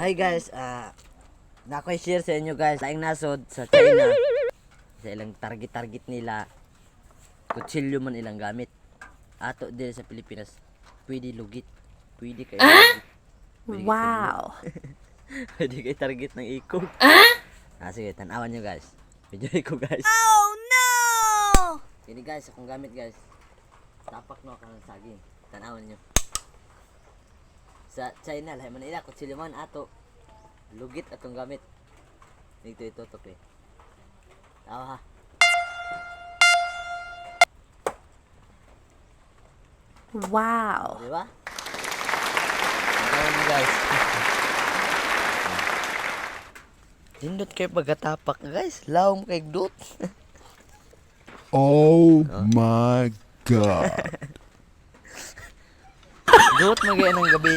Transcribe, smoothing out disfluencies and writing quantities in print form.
Hi guys, nakoy share sa inyo guys. Laing nasod sa China. Sa ilang target nila. Kutsilyo man ilang gamit. Ato din sa Pilipinas. Pwede lugit. Pwede kayo lugit. Pwede Wow. Pwede kayo target ng ikog. Sige, tanawan nyo guys. Video ko guys. Oh no! Ini guys, akong gamit guys. Tapak no kanang saging. Tanawan nyo. Sa China, lahi man nila, kutsilyo man ato. Lugit atong gamit. Dito itutok eh. Tawa ha. Wow. Di ba? Tanawan nyo guys. Dindot kayo pagkatapak guys. Lawom kay dot. Oh my God. Dot magaya ng gabi.